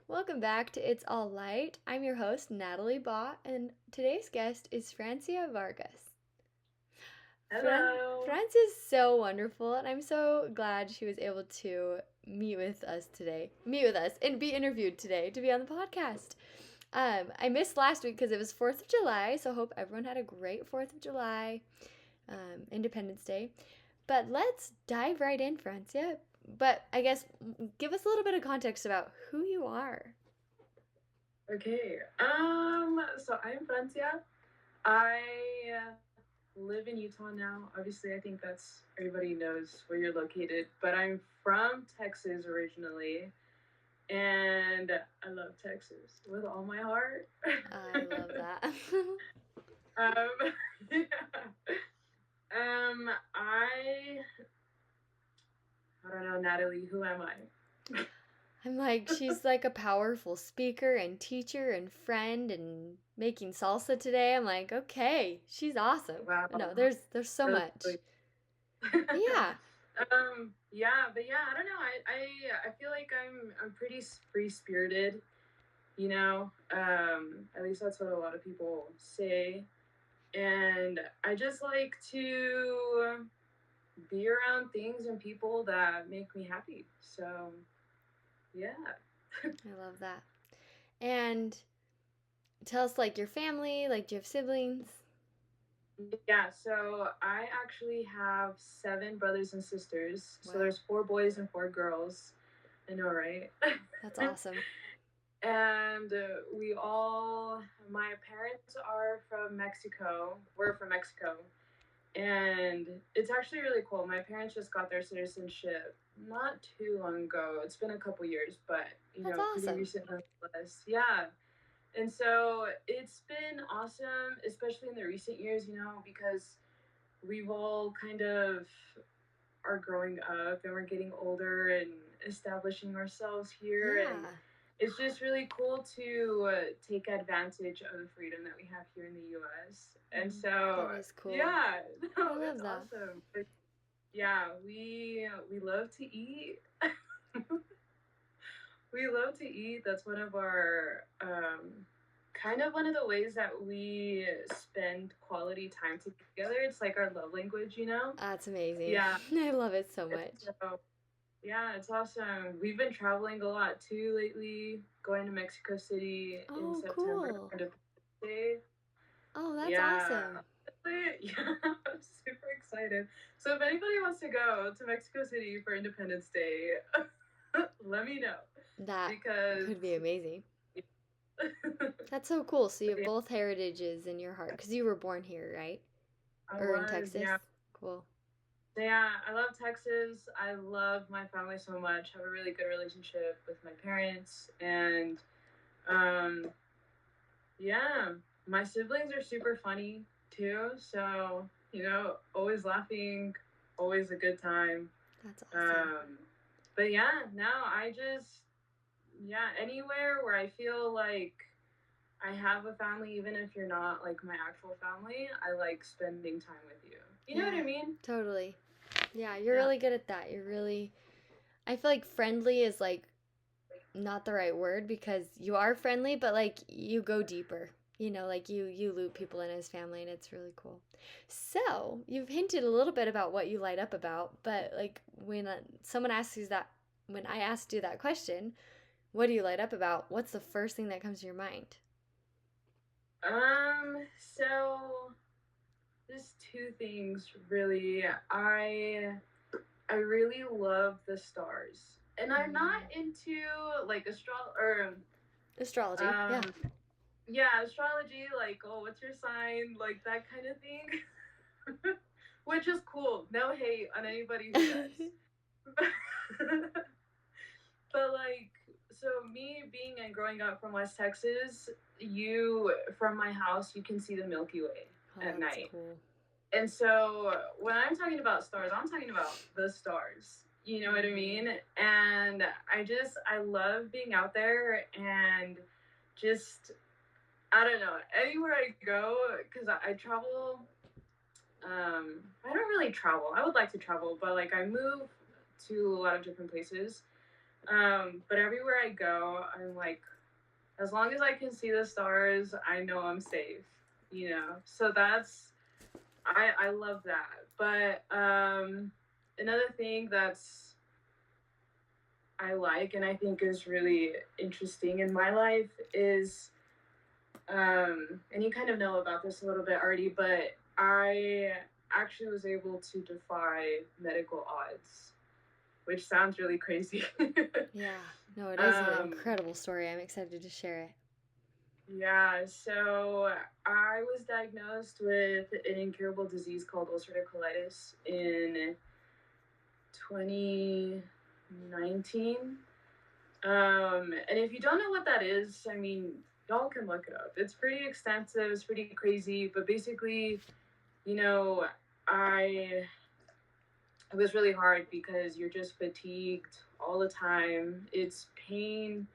Welcome back to It's All Light. I'm your host, Natalie Baugh, and today's guest is Francia Vargas. Hello. Francia is so wonderful, and I'm so glad she was able to meet with us, and be interviewed today to be on the podcast. I missed last week because it was 4th of July, so hope everyone had a great 4th of July, Independence Day. But let's dive right in, Francia. But I guess give us a little bit of context about who you are. Okay. So I'm Francia. I live in Utah now. Obviously, I think that's everybody knows where you're located, but I'm from Texas originally, and I love Texas with all my heart. I love that. yeah. I don't know, Natalie. Who am I? I'm like, she's like a powerful speaker and teacher and friend and making salsa today. I'm like, okay, she's awesome. Wow. No, there's so much. Really. Yeah. But yeah, I don't know. I feel like I'm pretty free spirited, you know. At least that's what a lot of people say, and I just like to be around things and people that make me happy. So yeah. I love that. And tell us like your family, like do you have siblings? Yeah, so I actually have 7 brothers and sisters. So Wow, there's 4 boys and 4 girls. I know, right? that's awesome. And my parents are from Mexico. We're from Mexico. And it's actually really cool. My parents just got their citizenship not too long ago. It's been a couple years, but, That's pretty awesome. recent nonetheless. Yeah. And so it's been awesome, especially in the recent years, because we've all kind of are growing up and we're getting older and establishing ourselves here, and Yeah, it's just really cool to take advantage of the freedom that we have here in the U.S. And that so is cool. yeah, I no, love it's that. awesome. But yeah, we love to eat. We love to eat. That's one of our kind of one of the ways that we spend quality time together. It's like our love language. That's amazing. Yeah. I love it so much. So yeah, it's awesome. We've been traveling a lot too lately, going to Mexico City in Oh, September cool. for Independence Day. Oh, that's Yeah. awesome. Yeah, I'm super excited. So if anybody wants to go to Mexico City for Independence Day, let me know. That Because could be amazing. yeah. That's so cool. So you have Yeah, both heritages in your heart because you were born here, right? I Or in was, Texas? yeah. Cool. Yeah, I love Texas. I love my family so much. I have a really good relationship with my parents, and um yeah, my siblings are super funny too. So, always laughing, always a good time. That's awesome. Um, but yeah, now yeah, anywhere where I feel like I have a family, even if you're not like my actual family, I like spending time with you. You know what Yeah, I mean? totally. Yeah, you're Yeah. really good at that. You're really, I feel like friendly is like not the right word because you are friendly, but like you go deeper. Like you loop people in as family and it's really cool. So, you've hinted a little bit about what you light up about, but like when someone asks you that, when I asked you that question, what do you light up about? What's the first thing that comes to your mind? So just 2 things really. I really love the stars. And I'm not Mm. into like Astrology. um Yeah. yeah, astrology, like, oh, what's your sign, like that kind of thing. Which is cool. No hate on anybody who does. But like, so me being and growing up from West Texas, you from my house you can see the Milky Way Oh, at that's night. cool. And so when I'm talking about stars, I'm talking about the stars. You know what I Hmm. mean? And I love being out there and just, I don't know, anywhere I go, because I travel. I don't really travel. I would like to travel, but like I move to a lot of different places. But everywhere I go, I'm like, as long as I can see the stars, I know I'm safe, you know? So I love that. But another thing that's I like and I think is really interesting in my life is, and you kind of know about this a little bit already, but I actually was able to defy medical odds, which sounds really crazy. Yeah. No, it is an um, incredible story. I'm excited to share it. yeah, so I was diagnosed with an incurable disease called ulcerative colitis in 2019. And if you don't know what that is, I mean, y'all can look it up. It's pretty extensive, it's pretty crazy, but basically, you know, I it was really hard because you're just fatigued all the time. It's pain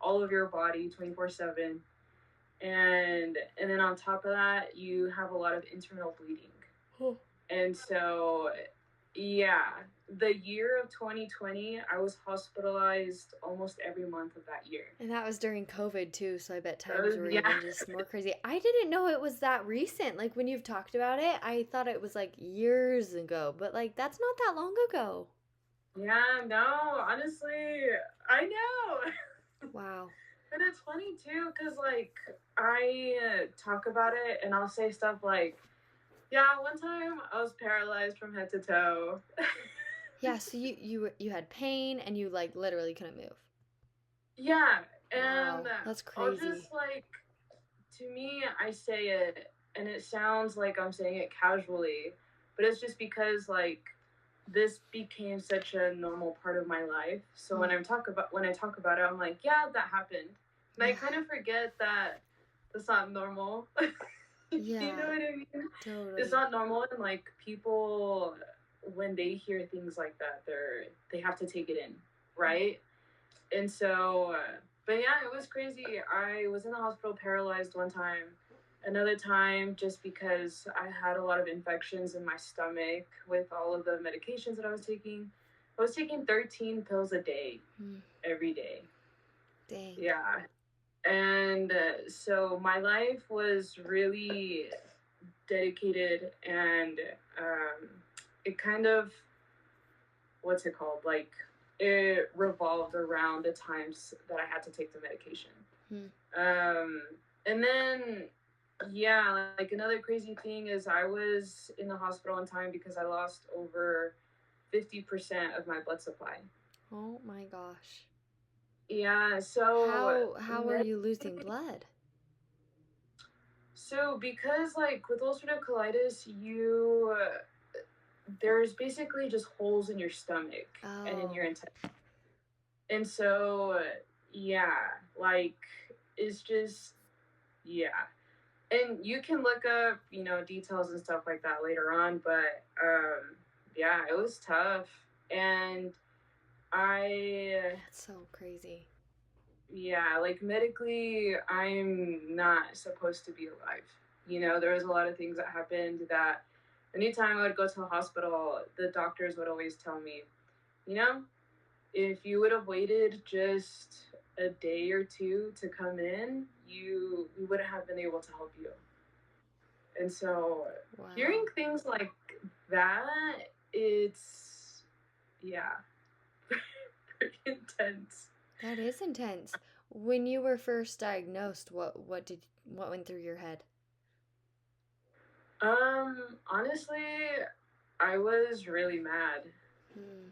all over your body 24/7. And then on top of that, you have a lot of internal bleeding. Oh. And so, yeah, the year of 2020, I was hospitalized almost every month of that year. And that was during COVID too, so I bet times were Yeah. even just more crazy. I didn't know it was that recent. Like when you've talked about it, I thought it was like years ago, but like that's not that long ago. Yeah, no, honestly, I know. Wow. And it's funny too, because like I talk about it and I'll say stuff like, yeah, one time I was paralyzed from head to toe. Yeah, so you had pain and you like literally couldn't move. Yeah, and Wow, that's I'll crazy. just like, to me, I say it and it sounds like I'm saying it casually, but it's just because like this became such a normal part of my life. So Hmm. when I talk about it, I'm like, yeah, that happened. And I Yeah. kind of forget that that's not normal. You know Yeah, what I mean? It's totally. not normal, and like people when they hear things like that, they have to take it in, right? And so, but yeah, it was crazy. I was in the hospital paralyzed one time. Another time, just because I had a lot of infections in my stomach with all of the medications that I was taking. I was taking 13 pills a day, Hmm. every day. Dang. Yeah. And so my life was really dedicated and it kind of, what's it called? Like, it revolved around the times that I had to take the medication. Hmm. Um, and then, yeah, like another crazy thing is I was in the hospital in time because I lost over 50% of my blood supply. Oh my gosh. Yeah, so How are you losing blood? because like with ulcerative colitis, you there's basically just holes in your stomach and in your Oh. intestine. And so, yeah, like it's just, yeah. And you can look up, details and stuff like that later on, but yeah, it was tough. And I, That's so crazy. yeah, like medically, I'm not supposed to be alive. There was a lot of things that happened that anytime I would go to the hospital, the doctors would always tell me, you know, if you would have waited just a day or two to come in, we wouldn't have been able to help you. And so hearing Wow. things like that, it's, yeah, pretty intense. That is intense. When you were first diagnosed, what went through your head? Honestly, I was really mad. Hmm.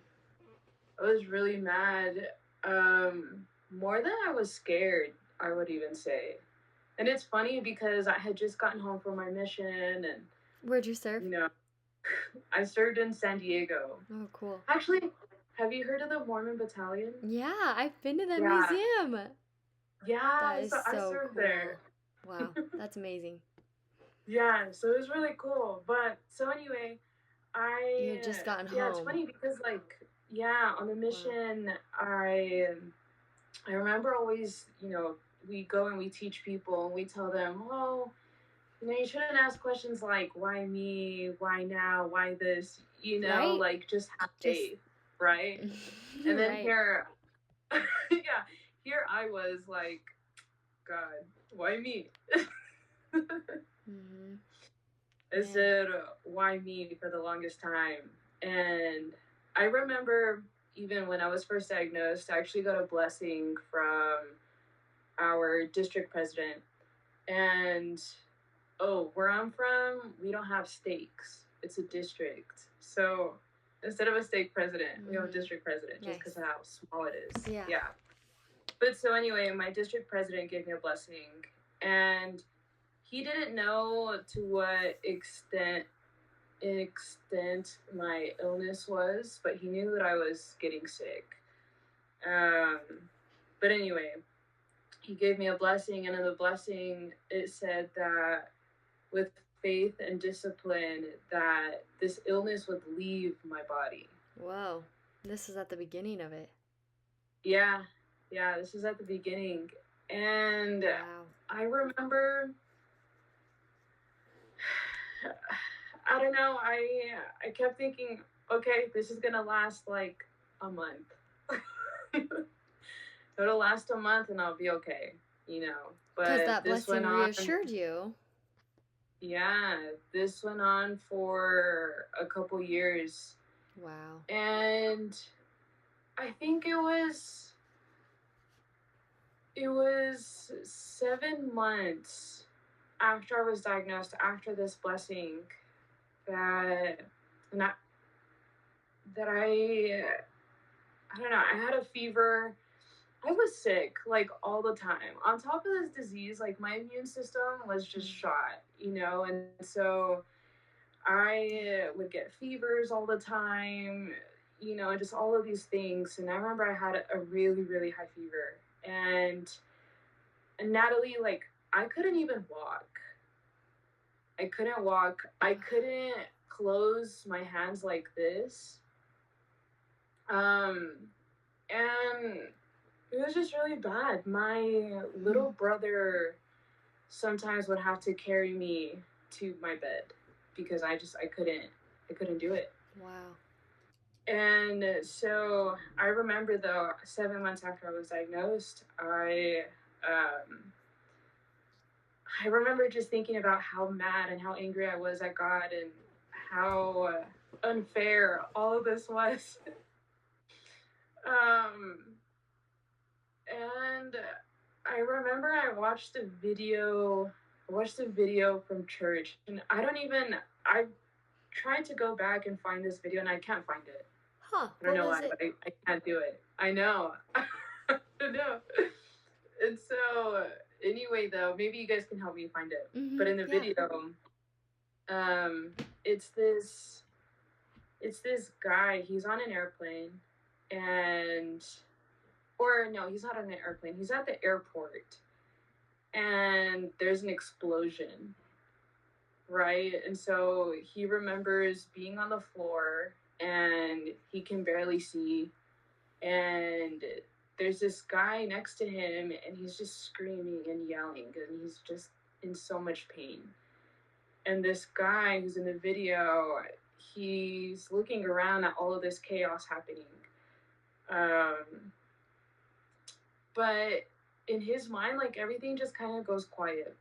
I was really mad. More than I was scared, I would even say. And it's funny because I had just gotten home from my mission and, Where'd you serve? you know, I served in San Diego. Oh, cool. Actually, have you heard of the Mormon Battalion? Yeah, I've been to that Yeah. museum. That Yeah, is so I so served there. cool. Wow, that's amazing. Yeah, so it was really cool. But so anyway, You had just gotten yeah, it's home. funny because like yeah, on the Wow. mission, I remember always, we go and we teach people and we tell them, oh, you shouldn't ask questions like why me, why now, why this, Right? like just have Just faith, right? And then right. here Yeah, here I was like, God, why me? Mm-hmm. I Man. said, why me for the longest time? And I remember even when I was first diagnosed, I actually got a blessing from our district president. And oh, where I'm from, we don't have stakes. It's a district. So instead of a stake president, we have a Mm-hmm. district president just because Nice. of how small it is. Yeah. Yeah. But so anyway, my district president gave me a blessing, and he didn't know to what extent my illness was, but he knew that I was getting sick. Um, but anyway, he gave me a blessing, and in the blessing, it said that with faith and discipline, that this illness would leave my body. Whoa. This is at the beginning of it. Yeah, yeah, this was at the beginning. And Wow. I remember, I don't know, I kept thinking, okay, this is gonna last like a month. It'll last a month and I'll be okay, you know. Because But that this went blessing on, reassured you. yeah, this went on for a couple years. Wow. And I think it was 7 months after I was diagnosed, after this blessing, that and I, that I don't know, I had a fever. I was sick like all the time. On top of this disease, like my immune system was just shot, you know, and so I would get fevers all the time, you know, and just all of these things. And I remember I had a really, really high fever. And Natalie, like, I couldn't even walk. I couldn't walk. I couldn't close my hands like this. Um, and it was just really bad. My little brother sometimes would have to carry me to my bed because I couldn't do it. Wow. And so I remember though, 7 months after I was diagnosed, I remember just thinking about how mad and how angry I was at God and how unfair all of this was. um, and I remember I watched a video from church, and I tried to go back and find this video, and I can't find it. Huh. I don't What know was why, it? but I can't do it. I know. I know. And so, anyway, though, maybe you guys can help me find it. But Mm-hmm. in the Yeah. video, um, it's this guy. He's on an airplane, and or no, he's not on an airplane. He's at the airport, and there's an explosion, right? And so he remembers being on the floor, and he can barely see, and there's this guy next to him, and he's just screaming and yelling, and he's just in so much pain. And this guy who's in the video, he's looking around at all of this chaos happening. Um, but in his mind, like everything just kind of goes quiet.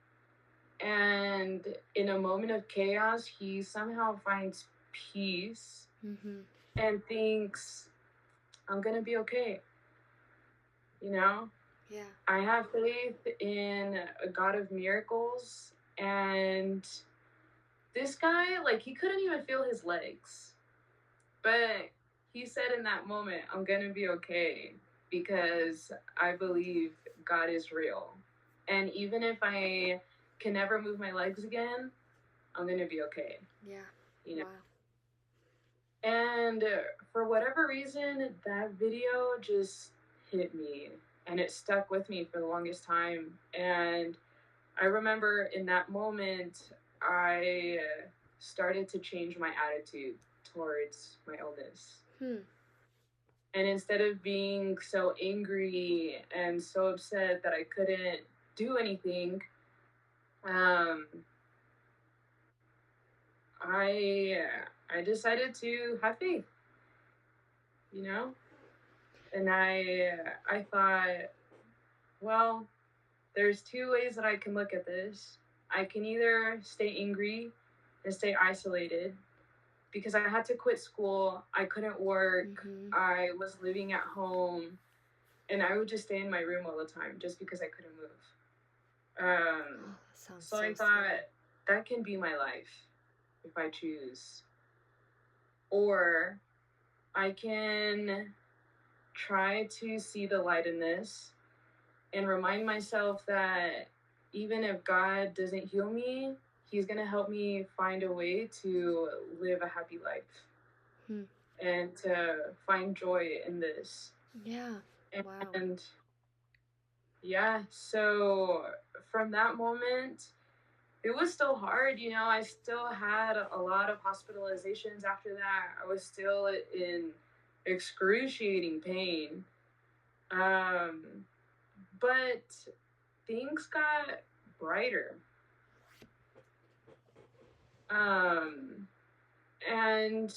And in a moment of chaos, he somehow finds peace Mm-hmm. and thinks, I'm going to be okay. You know, Yeah. I have faith in a God of miracles. And this guy, like, he couldn't even feel his legs. But he said in that moment, I'm going to be okay because I believe God is real. And even if I can never move my legs again, I'm going to be okay. Yeah. You know? Wow. And for whatever reason, that video just hit me and it stuck with me for the longest time. And I remember in that moment, I started to change my attitude towards my illness. And instead of being so angry and so upset that I couldn't do anything, um, I I decided to have faith, you know? And I thought, well, there's two ways that I can look at this. I can either stay angry and stay isolated because I had to quit school. I couldn't work. Mm-hmm. I was living at home and I would just stay in my room all the time just because I couldn't move. Oh, that sounds So so I scary. thought that can be my life if I choose. Or I can try to see the light in this and remind myself that even if God doesn't heal me, He's going to help me find a way to live a happy life Hmm. and to find joy in this. Yeah. Wow. And yeah, so from that moment, it was still hard. I still had a lot of hospitalizations after that. I was still in excruciating pain. Um, but things got brighter. Um, and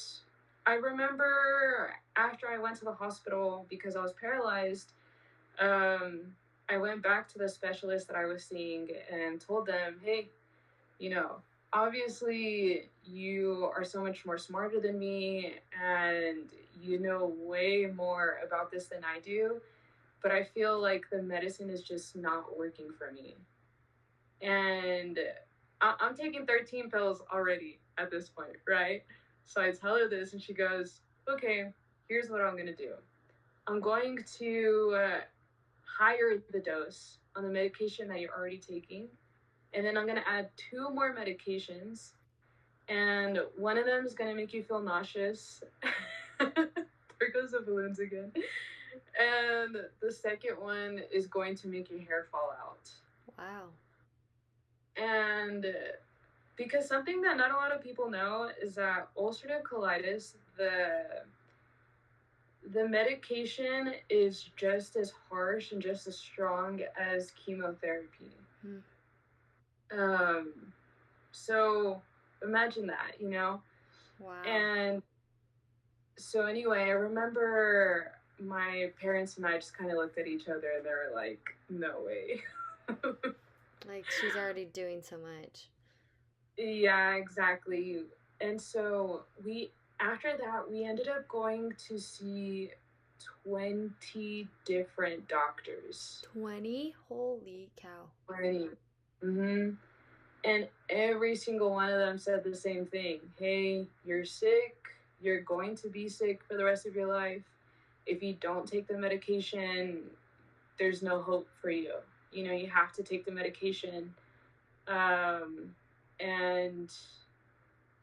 I remember after I went to the hospital because I was paralyzed, um, I went back to the specialist that I was seeing and told them, hey, you know, obviously you are so much more smarter than me and you know way more about this than I do, but I feel like the medicine is just not working for me. And I'm taking 13 pills already at this point, right? So I tell her this, and she goes, okay, here's what I'm going to do. I'm going to higher the dose on the medication that you're already taking. And then I'm going to add two more medications. And one of them is going to make you feel nauseous. There goes the balloons again. And the second one is going to make your hair fall out. Wow. And because something that not a lot of people know is that ulcerative colitis, the medication is just as harsh and just as strong as chemotherapy. Hmm. Um, so imagine that. Wow. And so anyway, I remember my parents and I just kind of looked at each other and they were like, no way. Like she's already doing so much. Yeah, exactly. And so after that, we ended up going to see 20 different doctors. 20? Holy cow. 20. Mm-hmm. And every single one of them said the same thing. Hey, you're sick. You're going to be sick for the rest of your life. If you don't take the medication, there's no hope for you. You have to take the medication. And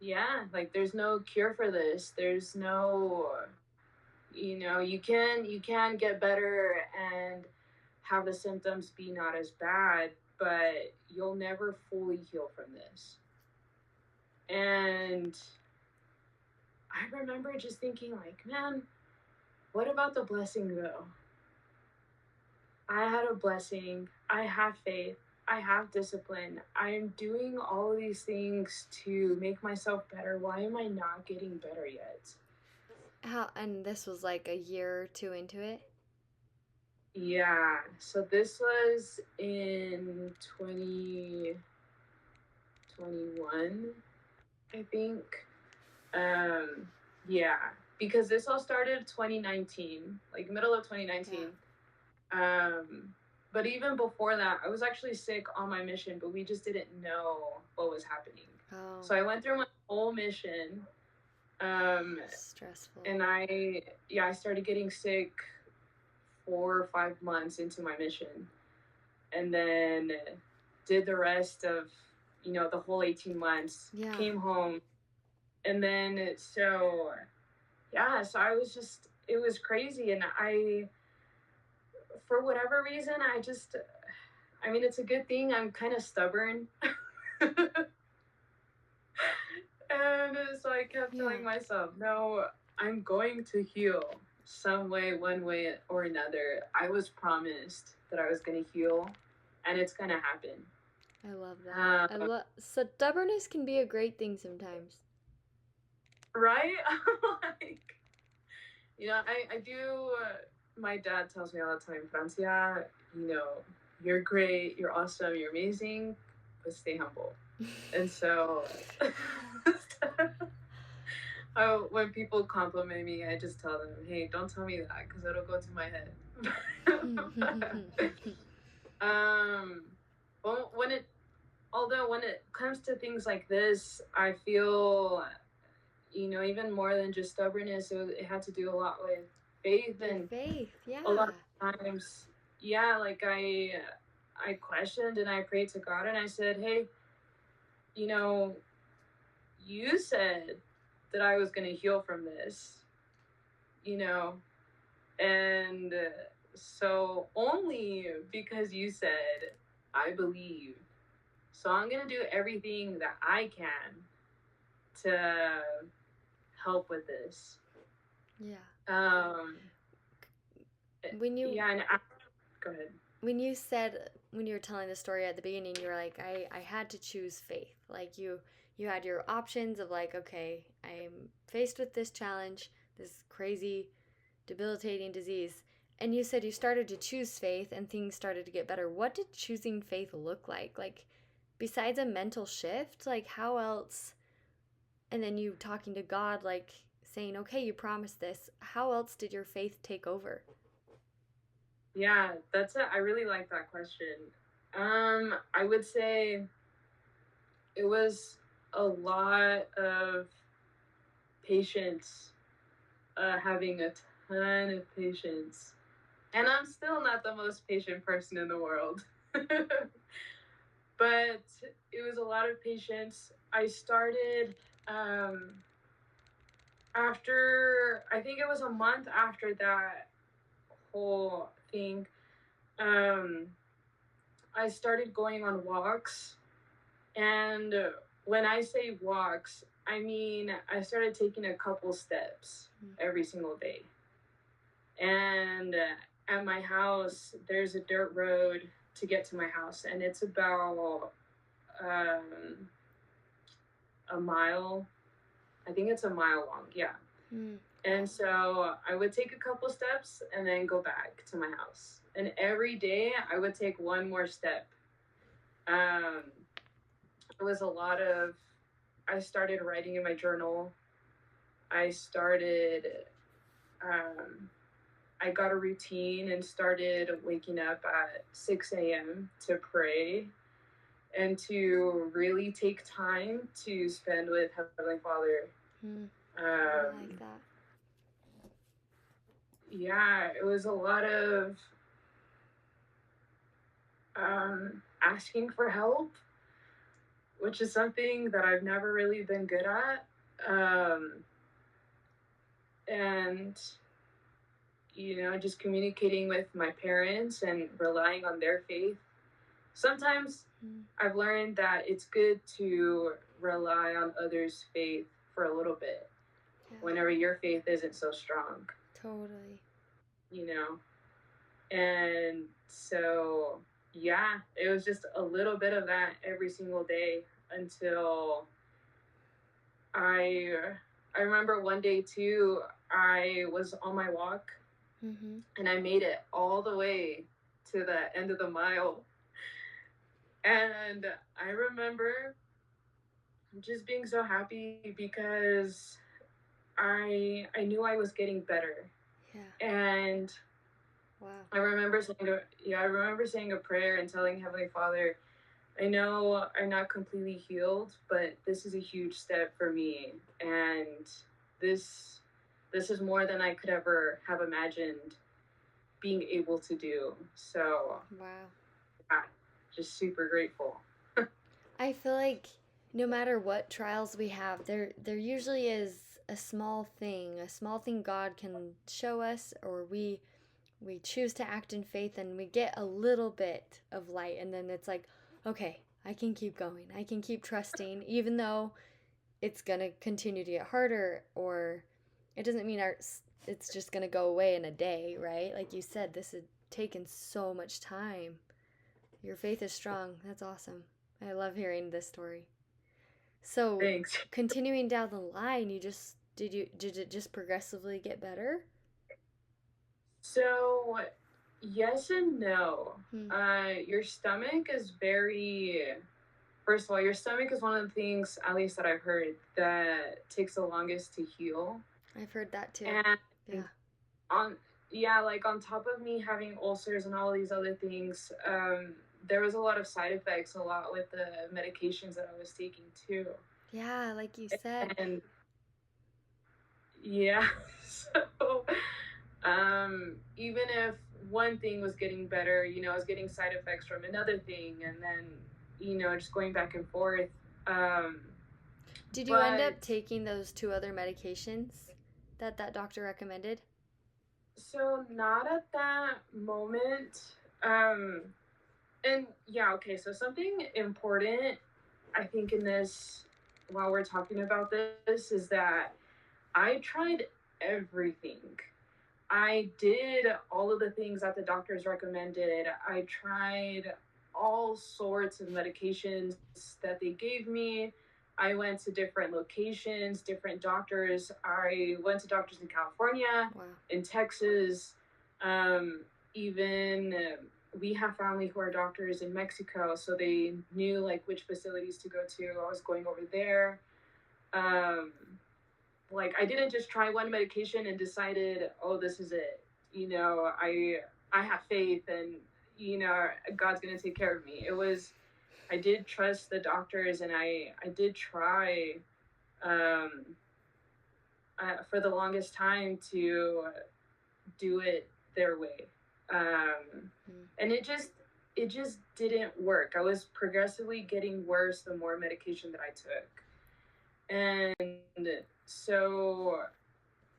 yeah, like there's no cure for this. There's no, you can get better and have the symptoms be not as bad, but you'll never fully heal from this. And I remember just thinking like, man, what about the blessing though? I had a blessing. I have faith. I have discipline. I'm doing all of these things to make myself better. Why am I not getting better yet? How, and this was like a year or two into it? Yeah. So this was in 2021, I think. Um, yeah, because this all started 2019, like middle of 2019. Yeah. But even before that, I was actually sick on my mission, but we just didn't know what was happening. Oh, So I went through my whole mission, stressful. and I started getting sick 4 or 5 months into my mission, and then did the rest of the whole 18 months. Yeah. Came home, and then so I was just, it was crazy, and for whatever reason, I mean, it's a good thing I'm kind of stubborn. And so I kept Yeah. telling myself, no, I'm going to heal some way, one way or another. I was promised that I was going to heal, and it's going to happen. I love that. Stubbornness can be a great thing sometimes. Right? Like, I do. my dad tells me all the time, Francia, you know, you're great, you're awesome, you're amazing, but stay humble. And so, when people compliment me, I just tell them, hey, don't tell me that because it'll go to my head. um, well, when it comes to things like this, I feel, even more than just stubbornness, it had to do a lot with faith. Your And faith, a lot yeah. of times, yeah, like I questioned and I prayed to God and I said, hey, you know, you said that I was going to heal from this, you know, and so only because you said, I believe. So I'm going to do everything that I can to help with this. Yeah. Um, When you yeah, and go ahead. when you were telling the story at the beginning, you were like, I had to choose faith. Like you had your options of like, okay, I'm faced with this challenge, this crazy, debilitating disease. And you said you started to choose faith and things started to get better. What did choosing faith look like? Like besides a mental shift, like how else, and then you talking to God, like saying, okay, you promised this. How else did your faith take over? Yeah, I really like that question. I would say it was a lot of patience, having a ton of patience. And I'm still not the most patient person in the world. But it was a lot of patience. I started after, I think it was a month after that whole thing. Um, I started going on walks. And when I say walks, I mean I started taking a couple steps every single day. And at my house, there's a dirt road to get to my house, and it's about um, a mile. I think it's a mile long, yeah. And so I would take a couple steps and then go back to my house. And every day I would take one more step. Um, it was a lot of, I started writing in my journal. I started, I got a routine and started waking up at 6 a.m. to pray and to really take time to spend with Heavenly Father. I like that. Yeah, it was a lot of asking for help, which is something that I've never really been good at. And, just communicating with my parents and relying on their faith. Sometimes I've learned that it's good to rely on others' faith for a little bit whenever your faith isn't so strong. Totally. And so, yeah, it was just a little bit of that every single day until I remember one day too, I was on my walk and I made it all the way to the end of the mile. And I remember just being so happy because I knew I was getting better. Yeah. And wow. I remember saying a prayer and telling Heavenly Father, I know I'm not completely healed, but this is a huge step for me, and this is more than I could ever have imagined being able to do. So, wow, yeah, just super grateful. I feel like no matter what trials we have, there usually is a small thing God can show us, or we choose to act in faith and we get a little bit of light, and then it's like, okay, I can keep going. I can keep trusting even though it's going to continue to get harder, or it doesn't mean it's just going to go away in a day, right? Like you said, this has taken so much time. Your faith is strong. That's awesome. I love hearing this story. So, Thanks. continuing down the line, did it just progressively get better? So, yes and no. Hmm. Your stomach is very. First of all, your stomach is one of the things, at least that I've heard, that takes the longest to heal. I've heard that too. And Yeah. on, yeah, like on top of me having ulcers and all these other things, there was a lot of side effects, a lot with the medications that I was taking too. Yeah, like you said. And yeah, so even if one thing was getting better, I was getting side effects from another thing, and then just going back and forth. Um, Did you end but up taking those two other medications that doctor recommended? so not at that moment. Um, and yeah, okay. So something important, I think, in this while we're talking about this is that I tried everything. I did all of the things that the doctors recommended. I tried all sorts of medications that they gave me. I went to different locations, different doctors. I went to doctors in California, Wow. in Texas, um, even we have family who are doctors in Mexico, so they knew like which facilities to go to. I was going over there. Um, like I didn't just try one medication and decided, oh, this is it. I have faith and God's gonna take care of me. It was I did trust the doctors and I did try um, for the longest time to do it their way, and it just didn't work. I was progressively getting worse the more medication that I took, and so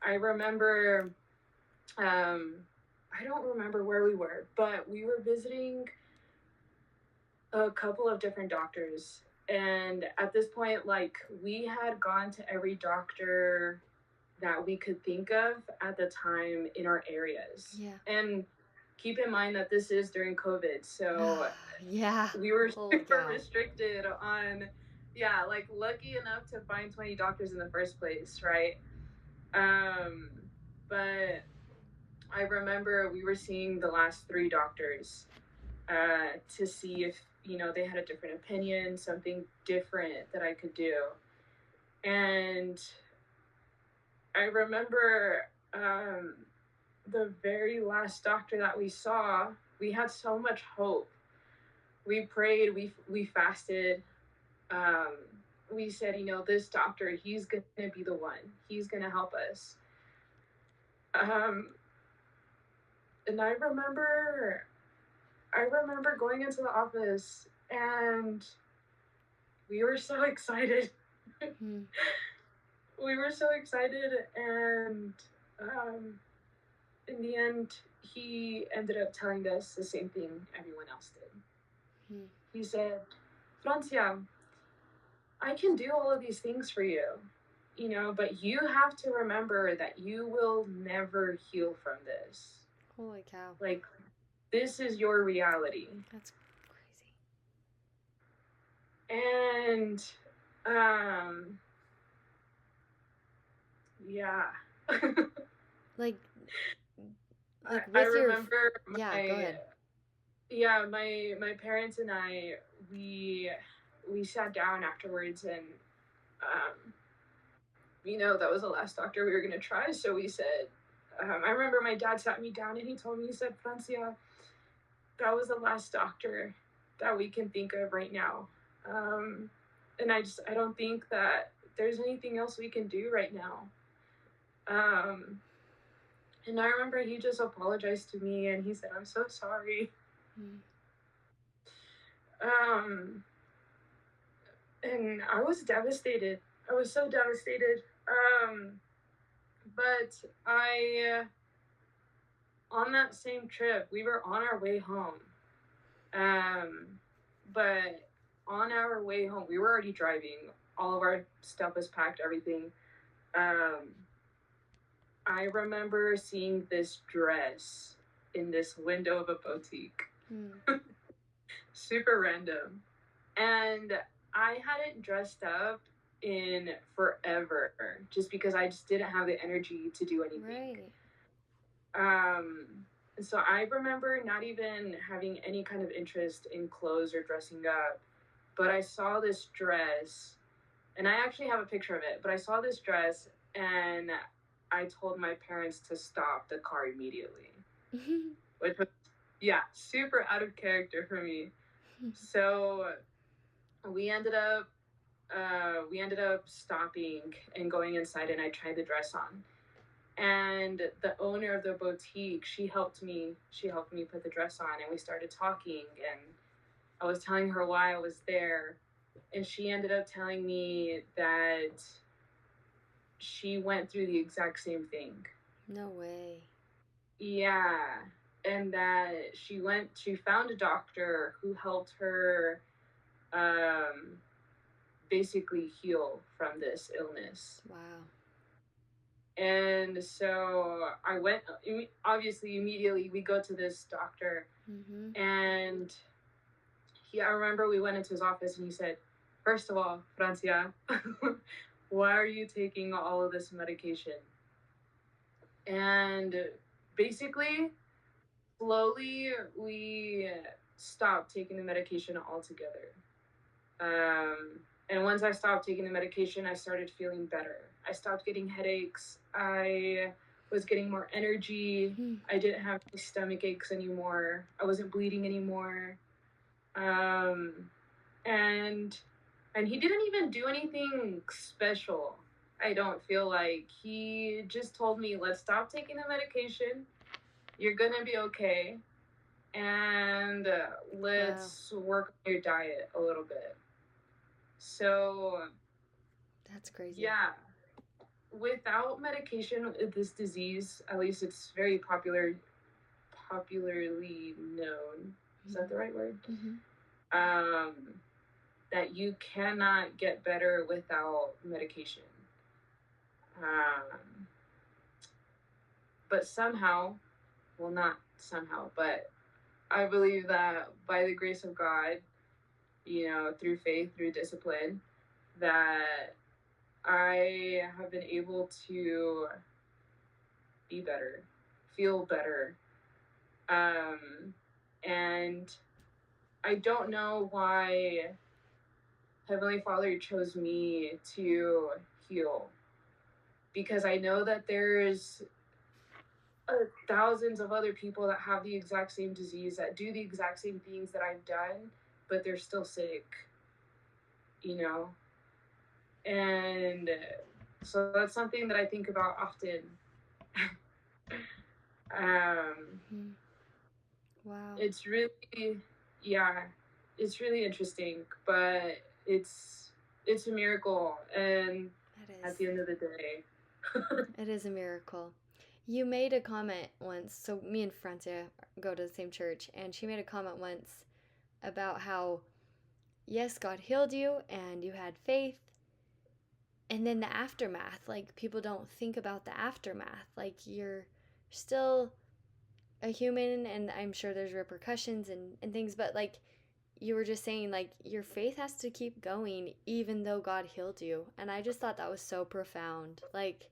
I remember, I don't remember where we were, but we were visiting a couple of different doctors. And at this point, like, we had gone to every doctor that we could think of at the time in our areas. Yeah. And keep in mind that this is during COVID. So Yeah. we were Holy super cow. restricted on, yeah, like lucky enough to find 20 doctors in the first place, right? Um, but I remember we were seeing the last three doctors to see if they had a different opinion, something different that I could do. And I remember the very last doctor that we saw. We had so much hope. We prayed. We fasted. Um, we said, this doctor, he's gonna be the one. He's gonna help us. Um, and I remember going into the office and we were so excited. Hmm. We were so excited, and in the end, he ended up telling us the same thing everyone else did. Hmm. He said, Francia, I can do all of these things for you, but you have to remember that you will never heal from this. Holy cow. Like, this is your reality. That's And um yeah. crazy. Like I with your remember yeah, go my ahead. yeah, my parents and we sat down afterwards, and um that was the last doctor we were gonna try. So we said, I remember my dad sat me down and he told me, he said, Francia, that was the last doctor that we can think of right now. And I don't think that there's anything else we can do right now. Um, and I remember he just apologized to me and he said, I'm so sorry. Hmm. Um, and I was devastated. I was so devastated. But on that same trip, we were on our way home. Um, but on our way home, we were already driving. All of our stuff was packed, everything. Um, I remember seeing this dress in this window of a boutique. Hmm. Super random. And I hadn't dressed up in forever just because I just didn't have the energy to do anything. Right. Um, so I remember not even having any kind of interest in clothes or dressing up, but I saw this dress, and I actually have a picture of it, but I saw this dress and I told my parents to stop the car immediately, which was, yeah, super out of character for me. So we ended up stopping and going inside, and I tried the dress on. And the owner of the boutique, she helped me put the dress on, and we started talking, and I was telling her why I was there, and she ended up telling me that she went through the exact same thing. No way. Yeah. And that she found a doctor who helped her um, basically heal from this illness. Wow. And so I went, obviously, immediately we go to this doctor, Mm-hmm. and I remember we went into his office, and he said, "First of all, Francia, why are you taking all of this medication?" And basically, slowly, we stopped taking the medication altogether. And once I stopped taking the medication, I started feeling better. I stopped getting headaches. I was getting more energy. I didn't have any stomach aches anymore. I wasn't bleeding anymore. Um, and he didn't even do anything special. I don't feel like he just told me, "Let's stop taking the medication. You're gonna be okay, and Wow. let's work on your diet a little bit." So That's crazy. yeah, without medication, this disease, at least it's very popularly known. Is that the right word? Mm-hmm. Um, that you cannot get better without medication. Um, but somehow, well, not somehow, but I believe that by the grace of God, through faith, through discipline, that I have been able to be better, feel better. And I don't know why Heavenly Father chose me to heal, because I know that there's thousands of other people that have the exact same disease, that do the exact same things that I've done, but they're still sick, you know? And so that's something that I think about often. Mm-hmm. Wow. It's really, yeah, it's really interesting, but it's a miracle, and That at is. the end of the day. It is a miracle. You made a comment once. So me and Francia go to the same church, and she made a comment once about how yes, God healed you and you had faith, and then the aftermath. Like people don't think about the aftermath. Like you're still a human, and I'm sure there's repercussions and things, but like you were just saying, like your faith has to keep going even though God healed you. And I just thought that was so profound. Like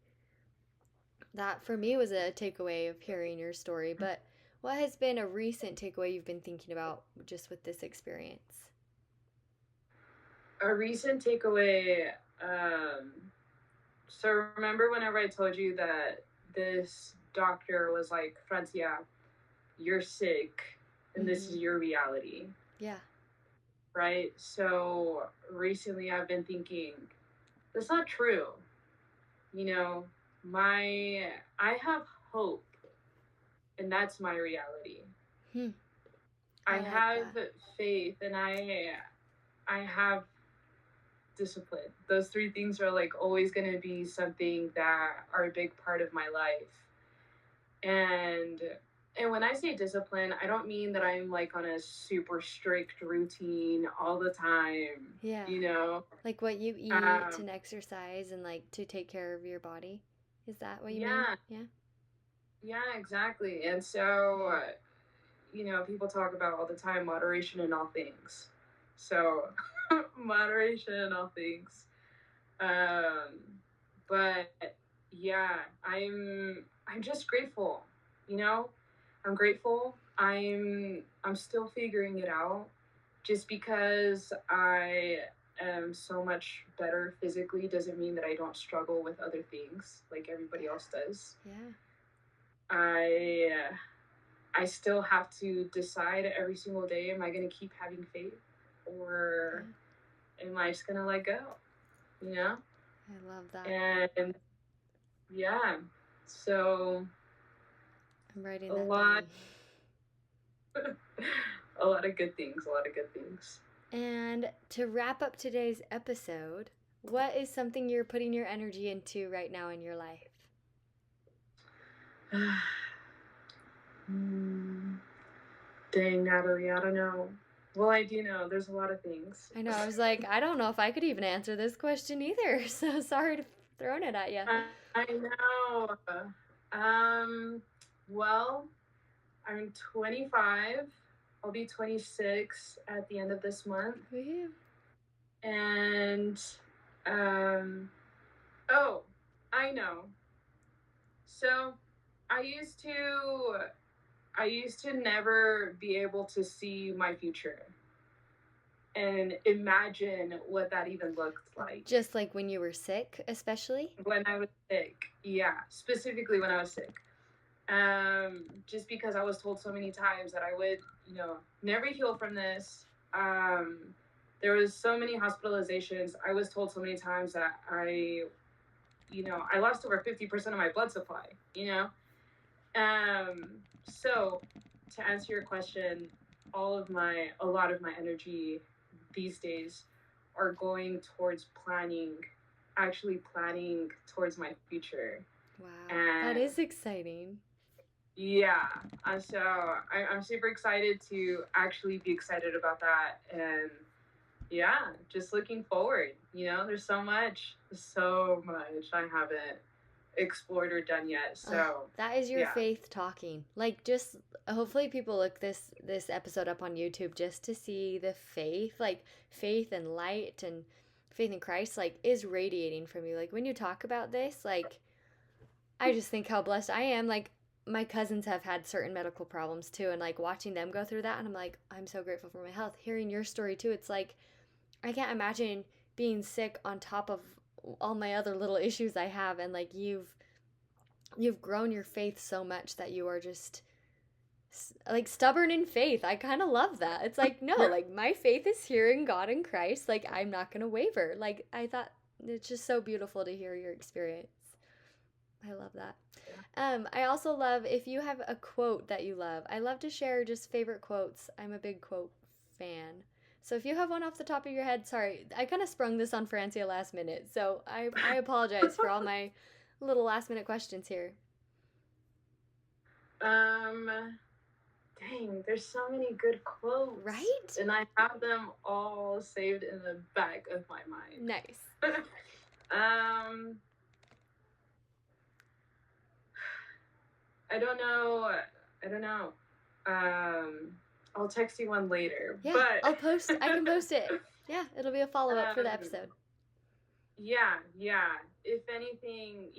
that for me was a takeaway of hearing your story. But what has been a recent takeaway you've been thinking about just with this experience? A recent takeaway. Um, so remember whenever I told you that this doctor was like, "Francia, you're sick, and this Mm-hmm. is your reality," Yeah. right? So recently I've been thinking, that's not true. You know, I have hope, and that's my reality. Hmm. I I like have that. faith, and I have discipline. Those three things are like always going to be something that are a big part of my life. And when I say discipline, I don't mean that I'm like on a super strict routine all the time, Yeah. you know. Like what you eat Um and exercise and like to take care of your body. Is that what you mean? yeah, Yeah. yeah, exactly. And so Hmm. people talk about all the time moderation in all things. So moderation in all things. Um, but yeah, I'm just grateful. you know, I'm grateful. I'm still figuring it out. Just because I am so much better physically doesn't mean that I don't struggle with other things like everybody else does. Yeah. I I still have to decide every single day, am I going to keep having faith, or am I just going to let go, you know? I love that. And yeah, so I'm writing a that lot down. a lot of good things, a lot of good things. And to wrap up today's episode, what is something you're putting your energy into right now in your life? Dang, Natalie, I don't know. Well, I do know there's a lot of things. I know. I was like, I don't know if I could even answer this question either. So sorry to throwing it at you. I know. Um, well, I'm 25. I'll be 26 at the end of this month. Woo-hoo. And, um, oh, I know. So I used to never be able to see my future and imagine what that even looked like. Just like when you were sick, especially? When I was sick. Yeah, specifically when I was sick. Just because I was told so many times that I would, never heal from this. There was so many hospitalizations. I was told so many times that I lost over 50% of my blood supply, So to answer your question, a lot of my energy these days are going towards actually planning towards my future. Wow. And That is exciting. yeah, so I'm super excited to actually be excited about that. And yeah, just looking forward. There's so much I haven't explored or done yet. So that is your yeah. faith talking. Like, just hopefully people look this episode up on YouTube just to see the faith, like faith and light and faith in Christ, like is radiating from you. Like when you talk about this, like I just think how blessed I am. Like my cousins have had certain medical problems too, and like watching them go through that, and I'm like, I'm so grateful for my health. Hearing your story too, it's like I can't imagine being sick on top of all my other little issues I have, and like you've grown your faith so much that you are just like stubborn in faith. I kind of love that. It's like, no, like my faith is here in God and Christ. Like I'm not going to waver. Like I thought it's just so beautiful to hear your experience. I love that. I also love if you have a quote that you love. I love to share just favorite quotes. I'm a big quote fan. So if you have one off the top of your head, sorry, I kind of sprung this on Francia last minute. So I apologize for all my little last minute questions here. Dang, there's so many good quotes. Right? And I have them all saved in the back of my mind. Nice. I don't know. I'll text you one later. Yeah, but I can post it. Yeah, it'll be a follow up for the episode. Yeah. If anything,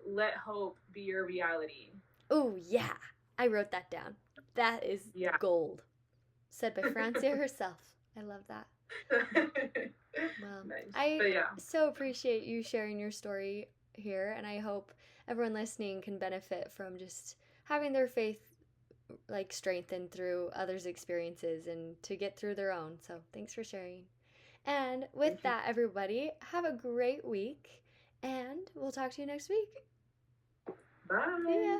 let hope be your reality. Oh, yeah. I wrote that down. That is gold. Said by Francia herself. I love that. Well, nice. I so appreciate you sharing your story here, and I hope everyone listening can benefit from just having their faith like strengthened through others' experiences and to get through their own. So thanks for sharing. And with that, everybody, have a great week, and we'll talk to you next week. Bye. See ya.